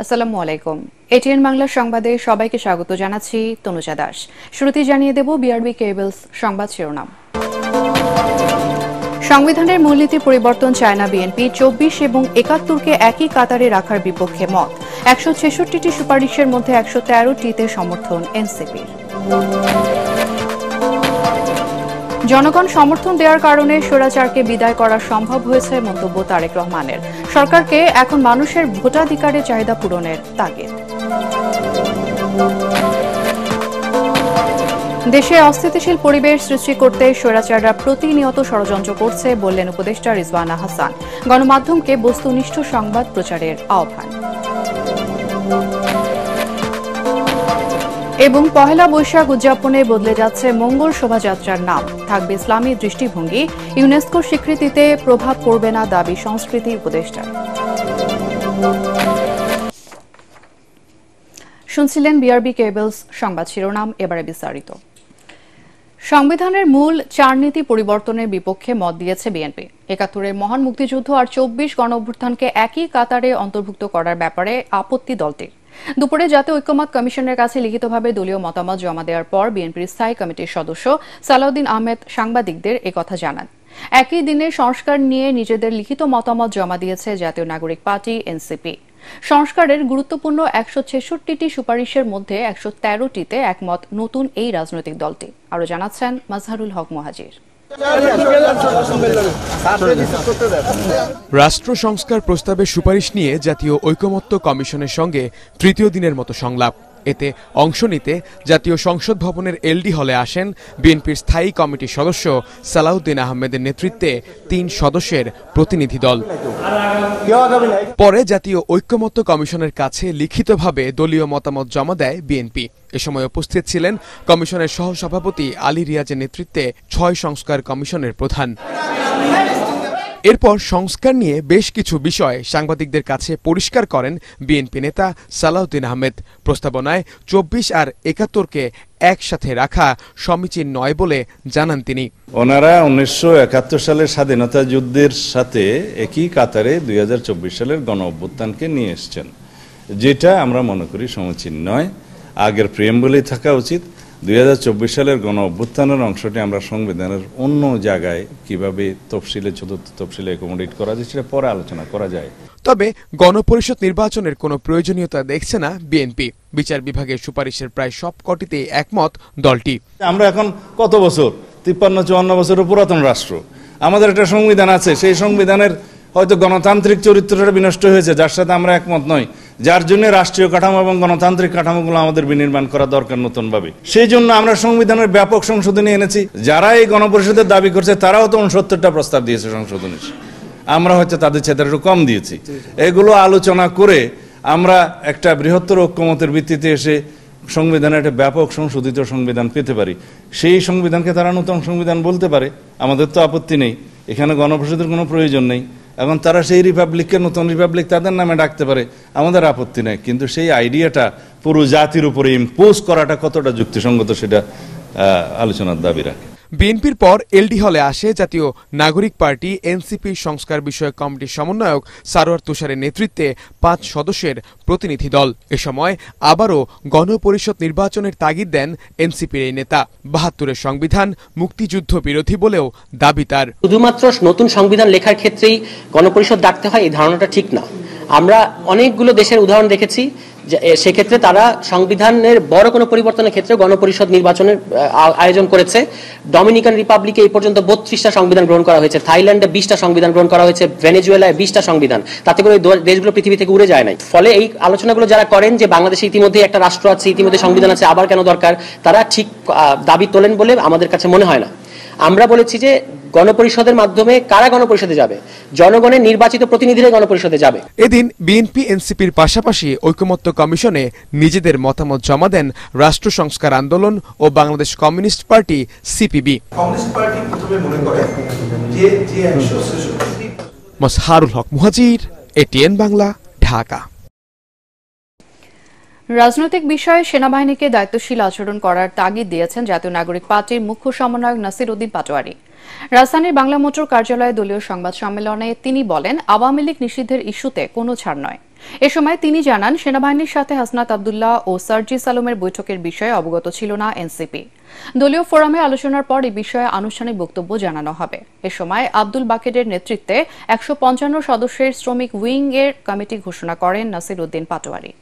আসসালামু আলাইকুম। এটিএন বাংলা সংবাদে সবাইকে স্বাগত জানাচ্ছি তনুজা দাস। শুরুতেই জানিয়ে দেব বিআরবি কেবলস সংবাদ শিরোনাম। সংবিধানের মূলনীতি পরিবর্তন চায় না বিএনপি। ২৪ এবং ৭১কে একই কাতারে রাখার বিপক্ষে মত। ১৬৬টি সুপারিশের মধ্যে ১১৩টিতে সমর্থন এনসিপির। জনগণ সমর্থন দেওয়ার কারণে স্বৈরাচারকে বিদায় করা সম্ভব হয়েছে মন্তব্য তারেক রহমানের। সরকারকে এখন মানুষের ভোটাধিকারের চাহিদা পূরণের তাগিদ। দেশে অস্থিতিশীল পরিবেশ সৃষ্টি করতে স্বৈরাচাররা প্রতিনিয়ত ষড়যন্ত্র করছে বললেন উপদেষ্টা রিজওয়ানা হাসান। গণমাধ্যমকে বস্তুনিষ্ঠ সংবাদ প্রচারের আহ্বান। এবং পহেলা বৈশাখ উদযাপনে বদলে যাচ্ছে মঙ্গল শোভাযাত্রার নাম। থাকবে ইসলামী দৃষ্টিভঙ্গি। ইউনেস্কোর স্বীকৃতিতে প্রভাব পড়বে না দাবি সংস্কৃতি উপদেষ্টার। শুনছিলেন বিআরবি কেবলস সংবাদ শিরোনাম, এবারে বিস্তারিত। সংবিধানের মূল ৪ নীতি পরিবর্তনের বিপক্ষে মত দিয়েছে বিএনপি। ৭১-এর মহান মুক্তিযুদ্ধ আর ২৪ গণঅভ্যুত্থানকে একই কাতারে অন্তর্ভুক্ত করার ব্যাপারে আপত্তি দলটির। দুপুরে জাতীয় ঐক্যমত্য কমিশনের কাছে লিখিতভাবে দলীয় মতামত জমা দেওয়ার পর বিএনপির স্থায়ী কমিটির সদস্য সালাউদ্দিন আহমেদ সাংবাদিকদের একথা জানান। একই দিনে সংস্কার নিয়ে নিজেদের লিখিত মতামত জমা দিয়েছে জাতীয় নাগরিক পার্টি এনসিপি। সংস্কারের গুরুত্বপূর্ণ ১৬৬টি সুপারিশের মধ্যে ১১৩টিতে একমত নতুন এই রাজনৈতিক দলটি। আরও জানাচ্ছেন মাজহারুল হক মুহাজির। রাষ্ট্র সংস্কার প্রস্তাবের সুপারিশ নিয়ে জাতীয় ঐকমত্য কমিশনের সঙ্গে তৃতীয় দিনের মতো সংলাপ। এতে অংশ নিতে জাতীয় সংসদ ভবনের এলডি হলে আসেন বিএনপির স্থায়ী কমিটির সদস্য সালাউদ্দিন আহমেদের নেতৃত্বে ৩ সদস্যের প্রতিনিধি দল। পরে জাতীয় ঐকমত্য কমিশনের কাছে লিখিতভাবে দলীয় মতামত জমা দেয় বিএনপি। এ সময় উপস্থিত ছিলেন কমিশনের সহসভাপতি আলী রিয়াজের নেতৃত্বে ৬ সংস্কার কমিশনের প্রধান। এরপর সংস্কার নিয়ে বেশ কিছু বিষয় সাংবাদিকদের কাছে পরিষ্কার করেন বিএনপি নেতা সালাউদ্দিন আহমেদ। প্রস্তাবনায় ২৪ আর ৭১কে একসাথে রাখা সমীচীন নয় বলে জানান তিনি। ওনারা ১৯৭১ সালের স্বাধীনতা যুদ্ধের সাথে একই কাতারে ২০২৪ সালের গণ অভ্যুত্থানকে নিয়ে এসছেন, যেটা আমরা মনে করি সমীচীন নয়। আগের প্রিয়েম্বলেই থাকা উচিত। ২০২৪ সালের গণ অভ্যুত্থানের অংশটি আমরা সংবিধানের অন্য জায়গায় কিভাবে তফসিলে, চতুর্থ তফসিলে অ্যাকোমোডেট করা যায় সেটা পরে আলোচনা করা যায়। তবে গণপরিষদ নির্বাচনের কোনো প্রয়োজনীয়তা দেখছে না বিএনপি। বিচার বিভাগের সুপারিশের প্রায় সবকটিতে একমত দলটি। আমরা এখন কত বছর, ৫৩-৫৪ বছরের পুরাতন রাষ্ট্র, আমাদের একটা সংবিধান আছে। সেই সংবিধানের হয়তো গণতান্ত্রিক চরিত্রটা বিনষ্ট হয়েছে, যার সাথে আমরা একমত নই, যার জন্য রাষ্ট্রীয় কাঠামো এবং গণতান্ত্রিক কাঠামোগুলো আমাদের বিনির্মাণ করা দরকার নতুন ভাবে। সেই জন্য আমরা সংবিধানের ব্যাপক সংশোধনী এনেছি। যারা এই গণপরিষদের দাবি করছে তারাও তো ৬৯টা প্রস্তাব দিয়েছে সংশোধনী, আমরা হয়তো তাদের চেয়ে একটু কম দিয়েছি। এগুলো আলোচনা করে আমরা একটা বৃহত্তর ঐক্যমতের ভিত্তিতে এসে সংবিধানের একটা ব্যাপক সংশোধিত সংবিধান পেতে পারি। সেই সংবিধানকে তারা নতুন সংবিধান বলতে পারে, আমাদের তো আপত্তি নেই। এখানে গণপরিষদের কোনো প্রয়োজন নেই। এখন তারা সেই রিপাবলিককে নতুন রিপাবলিক তাদের নামে ডাকতে পারে, আমাদের আপত্তি নেই। কিন্তু সেই আইডিয়াটা পুরো জাতির উপরে ইম্পোজ করাটা কতটা যুক্তিসঙ্গত সেটা আলোচনার দাবি রাখে। বিএনপির পর এলডি হলে আসে জাতীয় নাগরিক পার্টি এনসিপি সংস্কার বিষয়ক কমিটির সমন্বয়ক সারোয়ার তুষারের নেতৃত্বে ৫ সদস্যের প্রতিনিধি দল। এ সময় আবারও গণপরিষদ নির্বাচনের তাগিদ দেন এনসিপির এই নেতা। ৭২-এর সংবিধান মুক্তিযুদ্ধ বিরোধী বলেও দাবি তার। শুধুমাত্র নতুন সংবিধান লেখার ক্ষেত্রেই গণপরিষদ ডাকতে হয়, এই ধারণাটা ঠিক না। আমরা অনেকগুলো দেশের উদাহরণ দেখেছি, সেক্ষেত্রে তারা সংবিধানের বড় কোনো পরিবর্তনের ক্ষেত্রে গণপরিষদ নির্বাচনের আয়োজন করেছে। ডমিনিকান রিপাবলিকে এই পর্যন্ত ৩২টা সংবিধান গ্রহণ করা হয়েছে, থাইল্যান্ডে 20টা সংবিধান গ্রহণ করা হয়েছে, ভেনেজুয়েলায় 20টা সংবিধান। তাতে করে দেশগুলো পৃথিবী থেকে উড়ে যায় নাই। ফলে এই আলোচনাগুলো যারা করেন যে বাংলাদেশে ইতিমধ্যে একটা রাষ্ট্র আছে, ইতিমধ্যে সংবিধান আছে, আবার কেন দরকার, তারা ঠিক দাবি তোলেন বলে আমাদের কাছে মনে হয় না। আমরা বলেছি যে গণপরিষদের মাধ্যমে কারা গণপরিষদে যাবে, জনগণের নির্বাচিত প্রতিনিধিরা গণপরিষদে যাবে। এদিন বিএনপি এনসিপির পাশাপাশি ঐকমত্য কমিশনে নিজেদের মতামত জমা দেন রাষ্ট্র সংস্কার আন্দোলন ও Bangladesh communist party CPB. Mazharul Haq Muhajir, ATN Bangla, Dhaka. রাজনৈতিক বিষয়ে সেনাবাহিনীকে দায়িত্বশীল আচরণ করার তাগিদ দিয়েছেন জাতীয় নাগরিক পার্টির মুখ্য সমন্বয়ক নাসির উদ্দিন পাটোয়ারি। রাজধানীর বাংলা মোটর কার্যালয়ে দলীয় সংবাদ সম্মেলনে তিনি বলেন, আওয়ামী লীগ নিষিদ্ধের ইস্যুতে কোনো ছাড় নয়। এ সময় তিনি জানান, সেনাবাহিনীর সাথে হাসনাত আবদুল্লাহ ও সার্জিস আলমের বৈঠকের বিষয়ে অবগত ছিল না এনসিপি। দলীয় ফোরামে আলোচনার পর এই বিষয়ে আনুষ্ঠানিক বক্তব্য জানানো হবে। এ সময় আব্দুল বাকেরের নেতৃত্বে 155 সদস্যের শ্রমিক উইং এর কমিটি ঘোষণা করেন নাসির উদ্দিন পাটোয়ারি।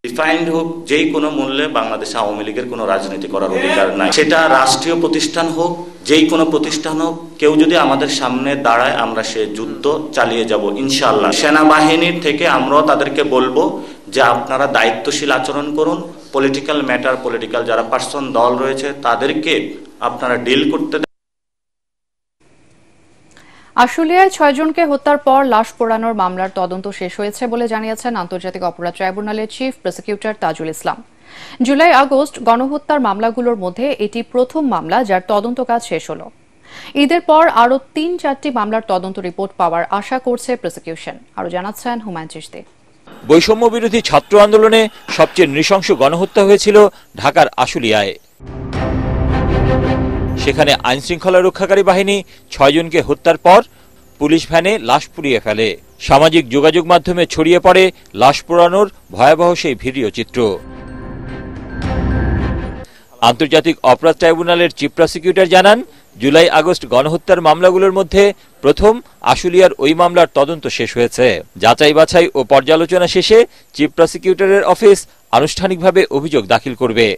ডিফাইন্ড হোক, যেই কোনো মূল্যে বাংলাদেশে আওয়ামী লীগের কোনো রাজনীতি করার অধিকার নাই। সেটা রাষ্ট্রীয় প্রতিষ্ঠান হোক, যেই কোনো প্রতিষ্ঠান হোক, কেউ যদি আমাদের সামনে দাঁড়ায় আমরা সে যুদ্ধ চালিয়ে যাব ইনশাআল্লাহ। সেনাবাহিনীর থেকে আমরাও তাদেরকে বলবো যে আপনারা দায়িত্বশীল আচরণ করুন। পলিটিক্যাল ম্যাটার, পলিটিক্যাল যারা পার্সন দল রয়েছে তাদেরকে আপনারা ডিল করতে। আশুলিয়ায় 6 জনকে হত্যার পর লাশ পোড়ানোর মামলার তদন্ত শেষ হয়েছে বলে জানিয়েছেন আন্তর্জাতিক অপরাধ ট্রাইব্যুনালের chief prosecutor Tajul Islam. July August গণহত্যার মামলাগুলোর মধ্যে এটি প্রথম মামলা যার তদন্ত কাজ শেষ হল। ঈদের পর আরও 3-4টি মামলার তদন্ত রিপোর্ট পাওয়ার আশা করছে প্রসিকিউশন। আরও জানাচ্ছেন হুমায়ুন চিশতি। বৈষম্য বিরোধী ছাত্র আন্দোলনে সবচেয়ে নৃশংস গণহত্যা হয়েছিল ঢাকার আশুলিয়ায়। সেখানে আইনশৃঙ্খলা রক্ষাকারী বাহিনী 6 জনকে হত্যার পর পুলিশ ভ্যানে লাশ পুড়িয়ে ফেলে। সামাজিক যোগাযোগ মাধ্যমে ছড়িয়ে পড়ে লাশ পোড়ানোর ভয়াবহ সেই ভিডিও চিত্র। আন্তর্জাতিক অপরাধ ট্রাইব্যুনালের চিফ প্রসিকিউটর জানান, জুলাই আগস্ট গণহত্যার মামলাগুলোর মধ্যে প্রথম আশুলিয়ার ওই মামলার তদন্ত শেষ হয়েছে। যাচাই বাছাই ও পর্যালোচনা শেষে চিফ প্রসিকিউটরের অফিস আনুষ্ঠানিকভাবে অভিযোগ দাখিল করবে।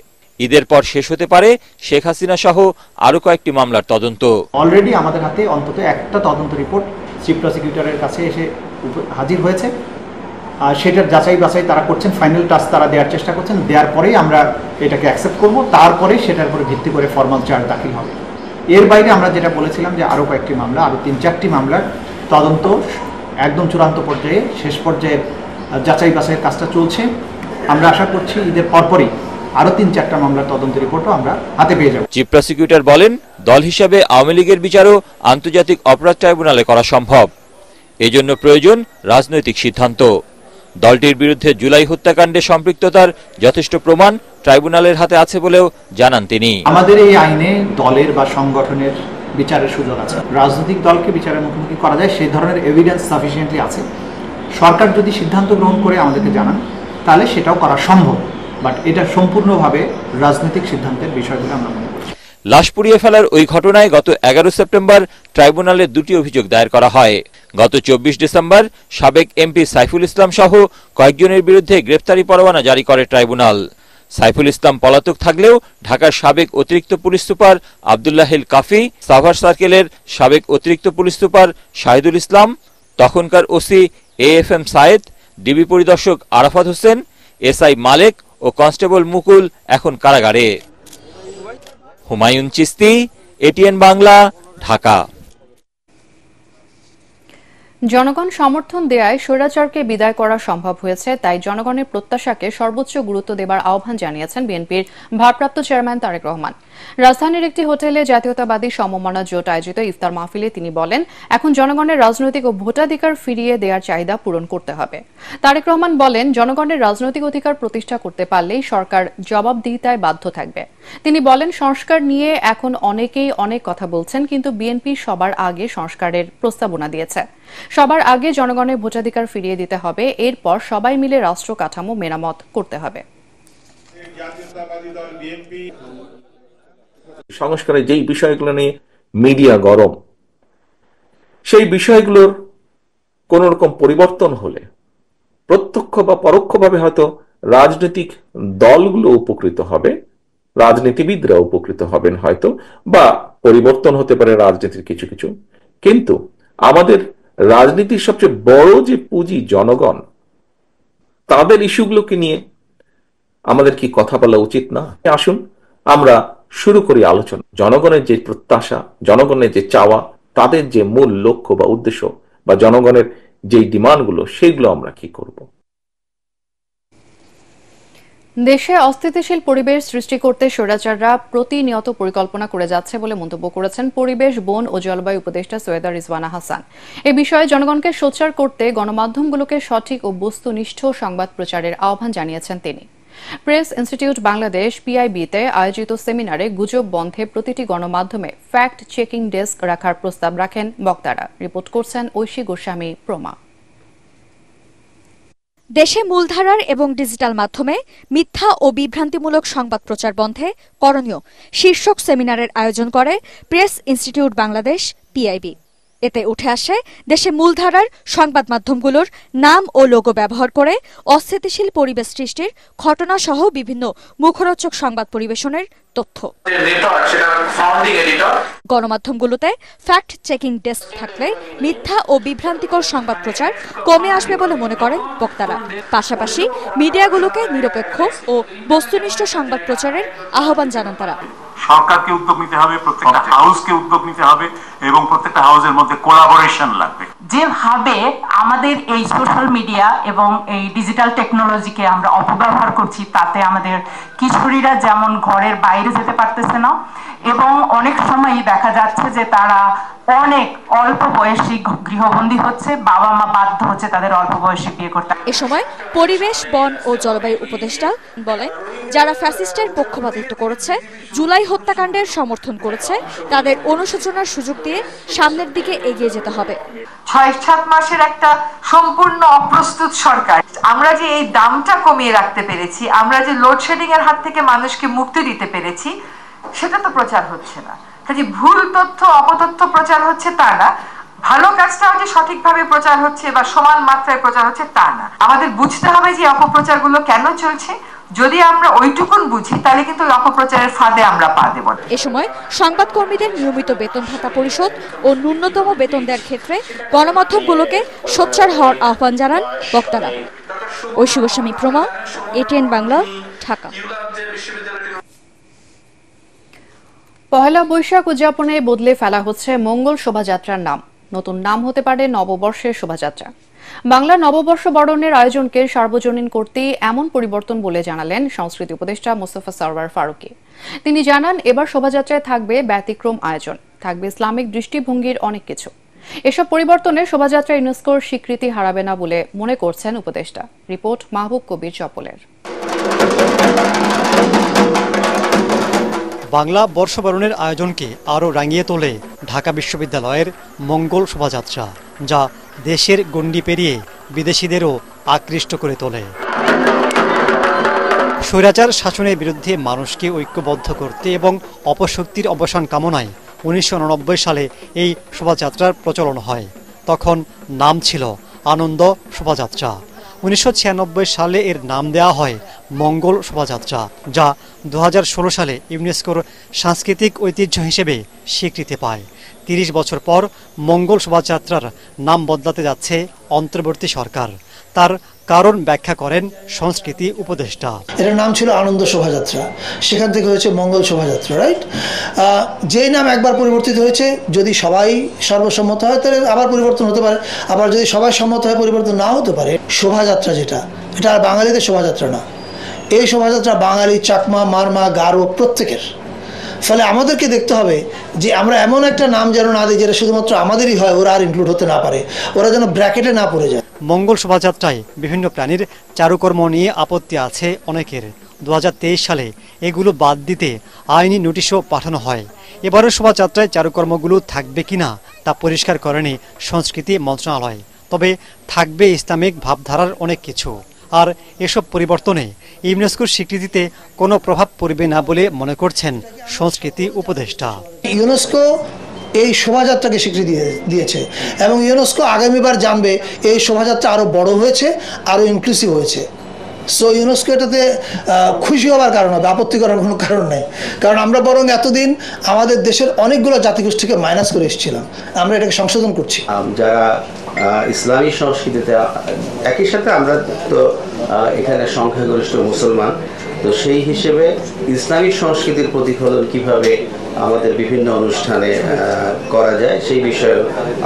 ঈদের পর শেষ হতে পারে শেখ হাসিনা সহ আরো কয়েকটি মামলার তদন্ত। অলরেডি আমাদের হাতে অন্তত একটা তদন্ত রিপোর্ট চিফ প্রসিকিউটরের কাছে এসে হাজির হয়েছে। সেটার যাচাই বাছাই তারা করছেন, ফাইনাল টাচ তারা দেওয়ার চেষ্টা করছেন। দেওয়ার পরেই আমরা এটাকে অ্যাকসেপ্ট করব, তারপরে সেটার উপরে ভিত্তি করে ফরমাল চার্জ দাখিল হবে। এর বাইরে আমরা যেটা বলেছিলাম যে আরও কয়েকটি মামলা, আরও 3-4টি মামলার তদন্ত একদম চূড়ান্ত পর্যায়ে, শেষ পর্যায়ে যাচাই বাছাইয়ের কাজটা চলছে। আমরা আশা করছি ঈদের পরপরই আরো 3-4টা মামলার তদন্ত রিপোর্টও আমরা হাতে পেয়ে যাব। চিফ প্রসিকিউটর বলেন, দল হিসাবে আওয়ামী লীগের বিচারও আন্তর্জাতিক অপরাধ ট্রাইব্যুনালে করা সম্ভব। এজন্য প্রয়োজন রাজনৈতিক সিদ্ধান্ত। দলটির বিরুদ্ধে জুলাই হত্যাকাণ্ডে সম্পৃক্ততার যথেষ্ট প্রমাণ ট্রাইব্যুনালের হাতে আছে বলেও জানান তিনি। আমাদের এই আইনে দলের বা সংগঠনের বিচারের সুযোগ আছে। রাজনৈতিক দলকে বিচারের মুখোমুখি করা যায়, সেই ধরনের এভিডেন্স সাফিসিয়েন্টলি আছে। সরকার যদি সিদ্ধান্ত গ্রহণ করে আমাদেরকে জানান, তাহলে সেটাও করা সম্ভব। বাট এটা সম্পূর্ণভাবে রাজনৈতিক সিদ্ধান্তের বিষয়গুলো আমরা মনে করি। লাশ পুড়িয়ে ফেলার ওই ঘটনায় গত 11 সেপ্টেম্বর ট্রাইব্যুনালে 2টি অভিযোগ দায়ের করা হয়। গত 24 ডিসেম্বর সাবেক এমপি সাইফুল ইসলাম সহ কয়েকজনের বিরুদ্ধে গ্রেফতারি পরোয়ানা জারি করে ট্রাইব্যুনাল। সাইফুল ইসলাম পলাতক থাকলেও ঢাকার সাবেক অতিরিক্ত পুলিশ সুপার আব্দুল্লাহিল কাফি, সাভার সার্কেলের সাবেক অতিরিক্ত পুলিশ সুপার শাহিদুল ইসলাম, তখনকার ওসি AFM সায়েদ, ডিবি পরিদর্শক আরাফাত হোসেন, SI মালেক ও কনস্টেবল মুকুল এখন কারাগারে। হুমায়ুন চিশতি, ATN বাংলা, ঢাকা। জনগণ সমর্থন দেয়ায় স্বৈরাচারকে বিদায় করা সম্ভব হয়েছে, তাই জনগণের প্রত্যাশাকে সর্বোচ্চ গুরুত্ব দেবার আহ্বান জানিয়েছেন বিএনপির ভারপ্রাপ্ত চেয়ারম্যান তারেক রহমান। রাজধানীর একটি হোটেলে জাতীয়তাবাদী সমমনা জোট আয়োজিত ইফতার মাহফিলে তিনি বলেন, এখন জনগণের রাজনৈতিক ও ভোটাধিকার ফিরিয়ে দেওয়ার চাহিদা পূরণ করতে হবে। তারেক রহমান বলেন, জনগণের রাজনৈতিক অধিকার প্রতিষ্ঠা করতে পারলেই সরকার জবাবদিহিতায় বাধ্য থাকবে। তিনি বলেন, সংস্কার নিয়ে এখন অনেকেই অনেক কথা বলছেন, কিন্তু বিএনপি সবার আগে সংস্কারের প্রস্তাবনা দিয়েছে। সবার আগে জনগণের ভোটাধিকার ফিরিয়ে দিতে হবে, এরপর সবাই মিলে রাষ্ট্র কাঠামো মেরামত করতে হবে। সংস্কারের যেই বিষয়গুলো নিয়ে মিডিয়া গরম, সেই বিষয়গুলোর কোন রকম পরিবর্তন হলে প্রত্যক্ষ বা পরোক্ষভাবে হয়তো রাজনৈতিক দলগুলো উপকৃত হবে, রাজনীতিবিদরা উপকৃত হবেন হয়তো, বা পরিবর্তন হতে পারে রাজনীতির কিছু কিছু। কিন্তু আমাদের রাজনীতির সবচেয়ে বড় যে পুঁজি জনগণ, তাদের ইস্যুগুলোকে নিয়ে আমাদের কি কথা বলা উচিত না? আসুন আমরা শুরু করি আলোচনা। জনগণের যে প্রত্যাশা, জনগণের যে চাওয়া, তাদের যে মূল লক্ষ্য বা উদ্দেশ্য বা জনগণের যে ডিমান্ডগুলো, সেগুলো আমরা কি করব। দেশে অস্থিতিশীল পরিবেশ সৃষ্টি করতে স্বৈরাচাররা প্রতিনিয়ত পরিকল্পনা করে যাচ্ছে বলে মন্তব্য করেছেন পরিবেশ, বন ও জলবায়ু উপদেষ্টা সৈয়দা রিজওয়ানা হাসান। এ বিষয়ে জনগণকে সোচ্চার করতে গণমাধ্যমগুলোকে সঠিক ও বস্তুনিষ্ঠ সংবাদ প্রচারের আহ্বান জানিয়েছেন তিনি। প্রেস ইনস্টিটিউট বাংলাদেশ পিআইবিতে আয়োজিত সেমিনারে গুজব বন্ধে প্রতিটি গণমাধ্যমে ফ্যাক্ট চেকিং ডেস্ক রাখার প্রস্তাব রাখেন বক্তারা। রিপোর্ট করছেন ঐশী গোস্বামী প্রমা। দেশে মূলধারার এবং ডিজিটাল মাধ্যমে মিথ্যা ও বিভ্রান্তিমূলক সংবাদ প্রচার বন্ধে করণীয় শীর্ষক সেমিনারের আয়োজন করে প্রেস ইনস্টিটিউট বাংলাদেশ পিআইবি। এতে উঠে আসে দেশে মূলধারার সংবাদ মাধ্যমগুলোর নাম ও লোগো ব্যবহার করে অস্থিতিশীল পরিবেশ সৃষ্টির ঘটনাসহ বিভিন্ন মুখরোচক সংবাদ পরিবেশনের তথ্য। গণমাধ্যমগুলোতে ফ্যাক্ট চেকিং ডেস্ক থাকলে মিথ্যা ও বিভ্রান্তিকর সংবাদ প্রচার কমে আসবে বলে মনে করেন বক্তারা। পাশাপাশি মিডিয়াগুলোকে নিরপেক্ষ ও বস্তুনিষ্ঠ সংবাদ প্রচারের আহ্বান জানান তারা। সরকারকে উদ্যোগ নিতে হবে, প্রত্যেকটা হাউসকে উদ্যোগ নিতে হবে এবং প্রত্যেকটা হাউসের মধ্যে কোলাবোরেশন লাগবে। যেভাবে আমাদের এই সোশ্যাল মিডিয়া এবং এই ডিজিটাল টেকনোলজিকে আমরা অপব্যবহার করছি, তাতে আমাদের কিশোরীরা যেমন ঘরের বাইরে যেতে পারতেছে না এবং অনেক সময়ই দেখা যাচ্ছে যে তারা অনেক অল্প বয়সী গৃহবন্দী হচ্ছে, বাবা মা বাধ্য হচ্ছে তাদের অল্প বয়সী বিয়ে করতে। এ সময় পরিবেশ, বন ও জলবায়ু উপদেষ্টা বলেন, যারা ফ্যাসিস্টের পক্ষপাতিত্ব করেছে, জুলাই হত্যাকাণ্ডের সমর্থন করেছে, তাদের অনুশোচনার সুযোগ দিয়ে সামনের দিকে এগিয়ে যেতে হবে। ৬-৭ মাসের একটা সম্পূর্ণ অপ্রস্তুত সরকার, আমরা যে এই দামটা কমিয়ে রাখতে পেরেছি, আমরা যে লোডশেডিং এর হাত থেকে মানুষকে মুক্তি দিতে পেরেছি, সেটা তো প্রচার হচ্ছে না। কাজে ভুল তথ্য, অপতথ্য প্রচার হচ্ছে তা না, ভালো কাজটাও যে সঠিকভাবে প্রচার হচ্ছে বা সমান মাত্রায় প্রচার হচ্ছে তা না। আমাদের বুঝতে হবে যে অপপ্রচারগুলো কেন চলছে। যদি আমরা ওইটুকুন বুঝি তাহলে কিন্তু অপপ্রচারের ফাঁদে আমরা পা দেব। এ সময় সংবাদকর্মীদের নিয়মিত বেতন ভাতা পরিশোধ ও ন্যূনতম বেতন দেওয়ার ক্ষেত্রে গণমাধ্যমগুলোকে সোচ্চার হওয়ার আহ্বান জানান বক্তারা। ঐশী গোস্বামী প্রমা, এটিএন বাংলা, ঢাকা। পহেলা বৈশাখ উদযাপনে বদলে ফেলা হচ্ছে মঙ্গল শোভাযাত্রার নাম। নতুন নাম হতে পারে নববর্ষের শোভাযাত্রা। বাংলা নববর্ষ বরণের আয়োজনকে সার্বজনীন করতে এমন পরিবর্তন বলে জানালেন সংস্কৃতি উপদেষ্টা মোস্তফা সরওয়ার ফারুকী। তিনি জানান, এবার শোভাযাত্রায় থাকবে ব্যতিক্রম আয়োজন, থাকবে ইসলামিক দৃষ্টিভঙ্গির অনেক কিছু। এসব পরিবর্তনে শোভাযাত্রা ইউনেস্কোর স্বীকৃতি হারাবে না বলে মনে করছেন উপদেষ্টা। রিপোর্ট মাহবুব কবির চপলের। বাংলা বর্ষবরণের আয়োজনকে আরও রাঙিয়ে তোলে ঢাকা বিশ্ববিদ্যালয়ের মঙ্গল শোভাযাত্রা, যা দেশের গণ্ডি পেরিয়ে বিদেশিদেরও আকৃষ্ট করে তোলে। স্বৈরাচার শাসনের বিরুদ্ধে মানুষকে ঐক্যবদ্ধ করতে এবং অপশক্তির অবসান কামনায় 1989 সালে এই শোভাযাত্রার প্রচলন হয়। তখন নাম ছিল আনন্দ শোভাযাত্রা। 1996 সালে এর নাম দেওয়া হয় মঙ্গল শোভাযাত্রা, যা 2016 সালে ইউনেস্কোর সাংস্কৃতিক ঐতিহ্য হিসেবে স্বীকৃতি পায়। 30 বছর পর মঙ্গল শোভাযাত্রার নাম বদলাতে যাচ্ছে অন্তর্বর্তী সরকার। তার কারণ ব্যাখ্যা করেন সংস্কৃতি উপদেষ্টা। এর নাম ছিল আনন্দ শোভাযাত্রা, সেখান থেকে হয়েছে মঙ্গল শোভাযাত্রা, রাইট? যেই নাম একবার পরিবর্তিত হয়েছে, যদি সবাই সর্বসম্মত হয় তাহলে আবার পরিবর্তন হতে পারে, আবার যদি সবাই সম্মত হয় পরিবর্তন নাও হতে পারে। শোভাযাত্রা যেটা, এটা আর বাঙালিদের শোভাযাত্রা না, এই শোভাযাত্রা বাঙালি, চাকমা, মারমা, গারো প্রত্যেকের। ফলে আমাদেরকে দেখতে হবে যে আমরা এমন একটা নাম যেন না দিই যেটা শুধুমাত্র আমাদেরই হয়, ওরা আর ইনক্লুড হতে না পারে, ওরা যেন ব্র্যাকেটে না পড়ে যায়। মঙ্গল শোভাযাত্রায় বিভিন্ন প্রাণীর চারুকর্ম নিয়ে আপত্তি আছে অনেকের। 2023 সালে এগুলো বাদ দিতে আইনি নোটিশও পাঠানো হয়। এবারের শোভাযাত্রায় চারুকর্মগুলো থাকবে কিনা তা পরিষ্কার করেনি সংস্কৃতি মন্ত্রণালয়, তবে থাকবে ইসলামিক ভাবধারার অনেক কিছু। আর এসব পরিবর্তনে ইউনেস্কোর স্বীকৃতিতে কোনো প্রভাব পড়বে না বলে মনে করছেন সংস্কৃতি উপদেষ্টা। ইউনেস্কো এই শোভাযাত্রাকে স্বীকৃতি দিয়েছে এবং ইউনেস্কো আগামীবার জানবে এই শোভাযাত্রা আরও বড় হয়েছে, আরও ইনক্লুসিভ হয়েছে। সো ইউনেস্কো এটাতে খুশি হওয়ার কারণ হবে, আপত্তি করার কোনো কারণ নেই। কারণ আমরা বরং এতদিন আমাদের দেশের অনেকগুলো জাতিগোষ্ঠীকে মাইনাস করে এসেছিলাম, আমরা এটাকে সংশোধন করছি। যারা ইসলামী সংস্কৃতিতে, একই সাথে আমরা তো এখানে সংখ্যাগরিষ্ঠ মুসলমান, তো সেই হিসেবে ইসলামিক সংস্কৃতির প্রতিফলন কিভাবে আমাদের বিভিন্ন অনুষ্ঠানে করা যায় সেই বিষয়ে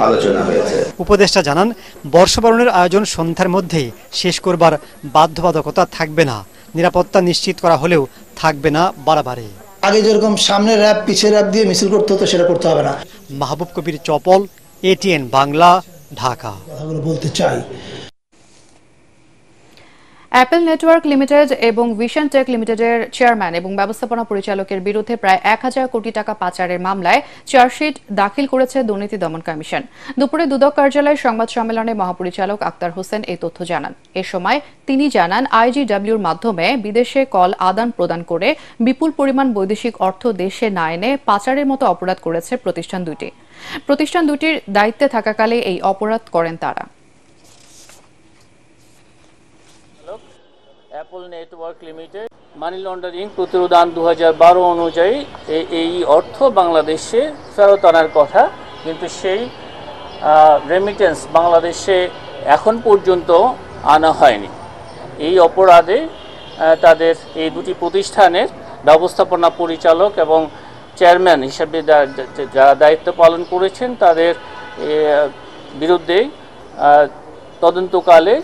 আলোচনা হয়েছে। উপদেষ্টা জানান, বর্ষবরণের আয়োজন সন্ধ্যার মধ্যেই শেষ করবার বাধ্যবাধকতা থাকবে না। নিরাপত্তা নিশ্চিত করা হলেও থাকবে না বাড়াবাড়ি। আগে যেরকম সামনে র্যাব পিছে র্যাব দিয়ে মিছিল করতে হতো সেটা করতে হবে না। মাহবুব কবির চপল, ATN বাংলা, ঢাকা। কথাগুলো বলতে চাই। অ্যাপল নেটওয়ার্ক লিমিটেড এবং ভিশন টেক লিমিটেডের চেয়ারম্যান এবং ব্যবস্থাপনা পরিচালকের বিরুদ্ধে প্রায় 1000 কোটি টাকা পাচারের মামলায় চার্জশিট দাখিল করেছে দুর্নীতি দমন কমিশন। দুপুরে দুদক কার্যালয়ে সংবাদ সম্মেলনে মহাপরিচালক আক্তার হোসেন এই তথ্য জানান। এ সময় তিনি জানান, IGW'র মাধ্যমে বিদেশে কল আদান প্রদান করে বিপুল পরিমাণ বৈদেশিক অর্থ দেশে না এনে পাচারের মতো অপরাধ করেছে প্রতিষ্ঠান দুটি। প্রতিষ্ঠান দুটির দায়িত্বে থাকাকালে এই অপরাধ করেন তারা। Apple network limited money laundering প্রতিরোধ 2012 অনুযায়ী এই অর্থ বাংলাদেশে ফেরত আনার কথা, কিন্তু সেই রেমিটেন্স বাংলাদেশে এখন পর্যন্ত আনা হয়নি। এই অপরাধে তাদের এই দুটি প্রতিষ্ঠানের ব্যবস্থাপনা পরিচালক এবং চেয়ারম্যান হিসেবে যারা দায়িত্ব পালন করেছেন তাদের বিরুদ্ধে তদন্তকালে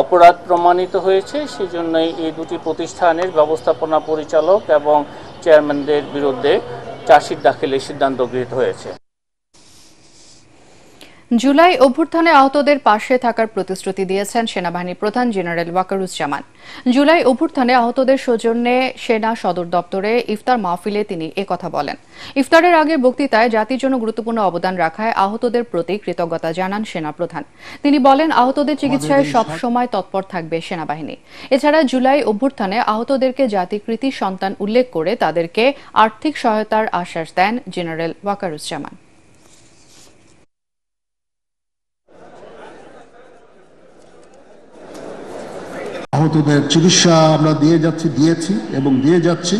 অপরাধ প্রমাণিত হয়েছে। সেজন্যই এই দুটি প্রতিষ্ঠানের ব্যবস্থাপনা পরিচালক এবং চেয়ারম্যানদের বিরুদ্ধে চার্জশিট দাখিলের সিদ্ধান্ত গৃহীত হয়েছে। জুলাই অভ্যুত্থানে আহতদের পাশে থাকার প্রতিশ্রুতি দিয়েছেন সেনাবাহিনী প্রধান জেনারেল ওয়াকারুজ্জামান। জুলাই অভ্যুত্থানে আহতদের সৌজন্যে সেনা সদর দপ্তরে ইফতার মাহফিলে তিনি একথা বলেন। ইফতারের আগে বক্তৃতায় জাতির জন্য গুরুত্বপূর্ণ অবদান রাখায় আহতদের প্রতি কৃতজ্ঞতা জানান সেনাপ্রধান। তিনি বলেন, আহতদের চিকিৎসায় সবসময় তৎপর থাকবে সেনাবাহিনী। এছাড়া জুলাই অভ্যুত্থানে আহতদেরকে জাতিকৃতি সন্তান উল্লেখ করে তাদেরকে আর্থিক সহায়তার আশ্বাস দেন জেনারেল ওয়াকারুজ্জামান। আহতদের চিকিৎসা আমরা দিয়েছি এবং দিয়ে যাচ্ছি।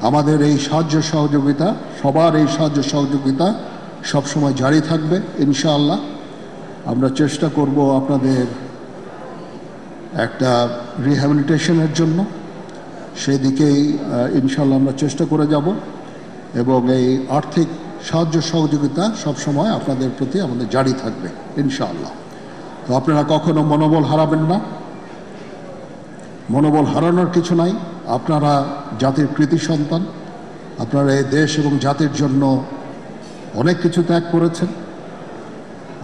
আমাদের এই সাহায্য সহযোগিতা, সবার এই সাহায্য সহযোগিতা সবসময় জারি থাকবে ইনশাআল্লাহ। আমরা চেষ্টা করব আপনাদের একটা রিহ্যাবিলিটেশনের জন্য, সেদিকেই ইনশাআল্লাহ আমরা চেষ্টা করে যাব এবং এই আর্থিক সাহায্য সহযোগিতা সবসময় আপনাদের প্রতি আমাদের জারি থাকবে ইনশাআল্লাহ। তো আপনারা কখনো মনোবল হারাবেন না, মনোবল হারানোর কিছু নাই। আপনারা জাতির কৃতি সন্তান, আপনারা এই দেশ এবং জাতির জন্য অনেক কিছু ত্যাগ করেছেন।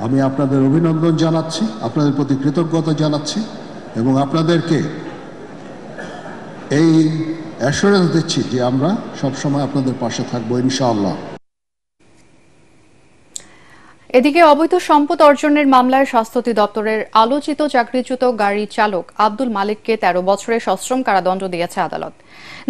আমি আপনাদের অভিনন্দন জানাচ্ছি, আপনাদের প্রতি কৃতজ্ঞতা জানাচ্ছি এবং আপনাদেরকে এই অ্যাসুরেন্স দিচ্ছি যে আমরা সবসময় আপনাদের পাশে থাকবো ইনশাআল্লাহ। এদিকে অবৈধ সম্পদ অর্জনের মামলায় স্বাস্থ্য অধিদপ্তরের আলোচিত চাকরিচ্যুত গাড়ি চালক আব্দুল মালিককে 13 বছরের সশ্রম কারাদণ্ড দিয়েছে আদালত।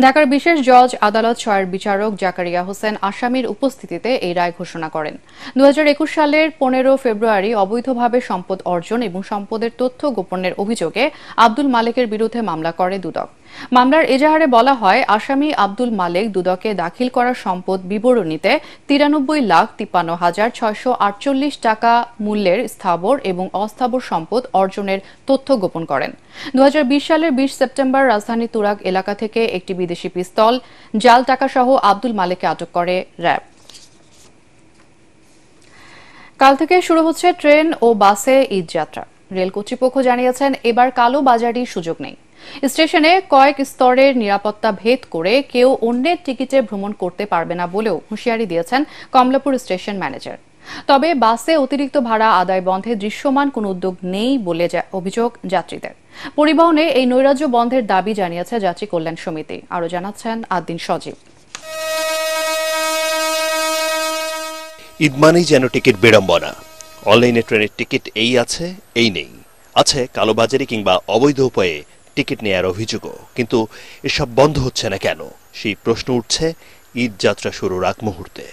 ঢাকার বিশেষ জজ আদালত 6 এর বিচারক জাকারিয়া হোসেন আসামির উপস্থিতিতে এই রায় ঘোষণা করেন। 2021 সালের 15 ফেব্রুয়ারি অবৈধভাবে সম্পদ অর্জন এবং সম্পদের তথ্য গোপনের অভিযোগে আব্দুল মালিকের বিরুদ্ধে মামলা করে দুদক। মামলার এজাহারে বলা হয়, আসামি আব্দুল মালিক দুদকে দাখিল করা সম্পদ বিবরণীতে 93,53,648 টাকা মূল্যের স্থাবর এবং অস্থাবর সম্পদ অর্জনের তথ্য গোপন করেন। 2020 সালের 20 সেপ্টেম্বর রাজধানী তুরাগ এলাকা থেকে একটি বিদেশি পিস্তল, জাল টাকা সহ আব্দুল মালিককে আটক করে র্যাব। কাল থেকে শুরু হচ্ছে ট্রেন ও বাসে ঈদ যাত্রা। রেল কর্তৃপক্ষ জানিয়েছেন, এবার কালো বাজারির সুযোগ নেই। স্টেশনে কয়েক স্তরের নিরাপত্তা ভেদ করে কেউ অন্যের টিকিটে ভ্রমণ করতে পারবে না বলেও হুঁশিয়ারি দিয়েছেন কমলাপুর স্টেশন ম্যানেজার। তবে বাসে অতিরিক্ত ভাড়া আদায় বন্ধে দৃশ্যমান কোনো উদ্যোগ নেই বলে অভিযোগ যাত্রীদের। পরিবহনে এই নৈরাজ্য বন্ধের দাবি জানিয়েছে যাত্রী কল্যাণ সমিতি। আরও জানাচ্ছেন আদ্দিন সজীব। ঈদ মানেই যেন টিকিট বিড়ম্বনা। অনলাইনে ট্রেনের টিকিট এই আছে এই নেই, আছে কালোবাজারি কিংবা অবৈধ উপায়ে টিকিট নেয়ার অভিযোগও। কিন্তু এসব বন্ধ হচ্ছে না কেন, সেই প্রশ্ন উঠছে ঈদ যাত্রা শুরুর আগ মুহূর্তে।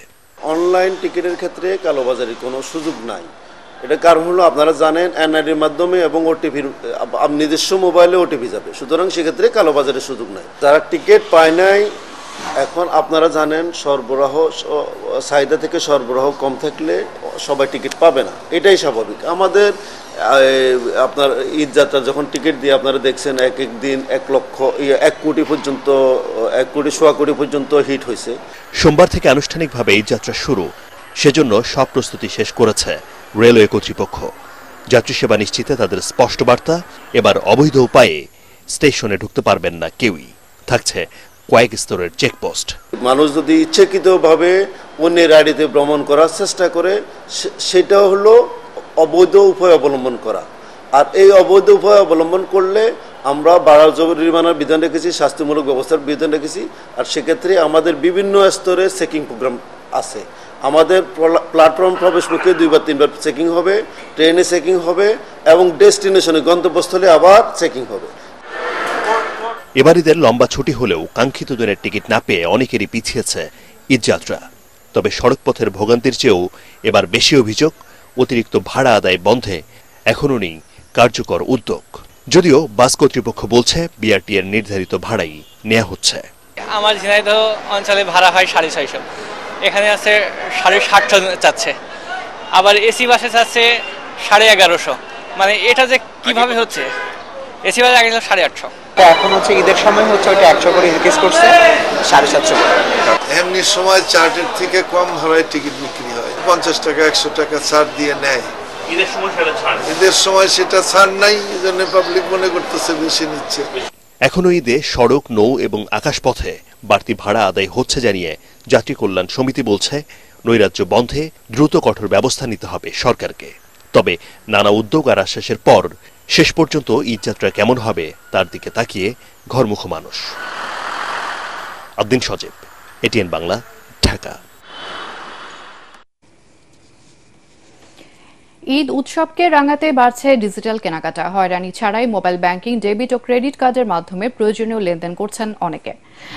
অনলাইন টিকিটের ক্ষেত্রে কালোবাজারির কোনো সুযোগ নাই। এটা কারণ হলো আপনারা জানেন এনআইডির মাধ্যমে এবং ওটিপির নিজস্ব মোবাইলে ওটিপি যাবে, সুতরাং সেক্ষেত্রে কালোবাজারের সুযোগ নাই। যারা টিকিট পায় নাই, এখন আপনারা জানেন সরবরাহ চাহিদা থেকে সরবরাহ কম থাকলে সবাই টিকিট পাবে না, এটাই স্বাভাবিক। আমাদের আপনার ঈদ যাত্রা যখন টিকিট দিয়ে আপনারা দেখছেন এক এক দিন 1 কোটি পর্যন্ত 1 কোটি 1.25 কোটি পর্যন্ত হিট হয়েছে। সোমবার থেকে আনুষ্ঠানিকভাবে ঈদ যাত্রা শুরু, সেজন্য সব প্রস্তুতি শেষ করেছে রেলওয়ে কর্তৃপক্ষ। যাত্রী সেবা নিশ্চিতে তাদের স্পষ্ট বার্তা, এবার অবৈধ উপায়ে স্টেশনে ঢুকতে পারবেন না কেউই, থাকছে কয়েক স্তরের চেকপোস্ট। মানুষ যদি ইচ্ছাকৃতভাবে অন্যের আইডিতে ভ্রমণ করার চেষ্টা করে, সেটা হলো অবৈধ উপায় অবলম্বন করা। আর এই অবৈধ উপায় অবলম্বন করলে আমরা বাড়াও জরিমানার বিধান রেখেছি, শাস্তিমূলক ব্যবস্থার বিধান রেখেছি। আর সেক্ষেত্রে আমাদের বিভিন্ন স্তরে চেকিং প্রোগ্রাম আছে। আমাদের প্ল্যাটফর্ম প্রবেশমুখে 2 বা 3 বার চেকিং হবে, ট্রেনে চেকিং হবে এবং ডেস্টিনেশনে গন্তব্যস্থলে আবার চেকিং হবে। এবার ঈদের লম্বা ছুটি হলেও কাঙ্ক্ষিত দিনের টিকিট না পেয়ে অনেকেরই পিছিয়েছে ঈদযাত্রা। তবে সড়কপথের ভোগান্তির চেয়েও এবার বেশি অভিযোগ অতিরিক্ত ভাড়া আদায় বন্ধে এখনও নেই কার্যকর উদ্যোগ। যদিও বাস কর্তৃপক্ষ বলছে বিআরটি এর নির্ধারিত ভাড়াই নেওয়া হচ্ছে। আমার ঝিনাইদহ অঞ্চলে ভাড়া হয় 650, এখানে আছে 750 চাচ্ছে, আবার এসি বাসে চাচ্ছে 1150। মানে এটা যে কিভাবে হচ্ছে, এসি বাসে আগে ছিল 850, এখন হচ্ছে ঈদের সময় হচ্ছে ওইটা 100 করে ইনক্রিজ করছে 750 করে। এমনি সময় চার্টের থেকে কম ভাড়ায় টিকিট বিক্রি হয়, 50 টাকা 100 টাকা ছাড় দিয়ে নেয়। ঈদের সময় সেটা ছাড় নাই, এজন্য পাবলিক মনে করতেছে বেশি নিচ্ছে। এখনো ঈদে সড়ক, নৌ এবং আকাশপথে বাড়তি ভাড়া আদায় হচ্ছে জানিয়ে যাত্রী কল্যাণ সমিতি বলছে নৈরাজ্য বন্ধে দ্রুত কঠোর ব্যবস্থা নিতে হবে সরকারকে। তবে নানা উদ্যোগ আর আশ্বাসের পর শেষ পর্যন্ত ঈদযাত্রা কেমন হবে তার দিকে তাকিয়ে ঘরমুখ মানুষ। আব্দিন সজীব, এটিএন বাংলা, ঢাকা। ঈদ উৎসবকে রাঙাতে বাড়ছে ডিজিটাল কেনাকাটা। হয়রানি ছাড়াই মোবাইল ব্যাংকিং, ডেবিট ও ক্রেডিট কার্ডের মাধ্যমে প্রয়োজনীয় লেনদেন করছেন অনেকে।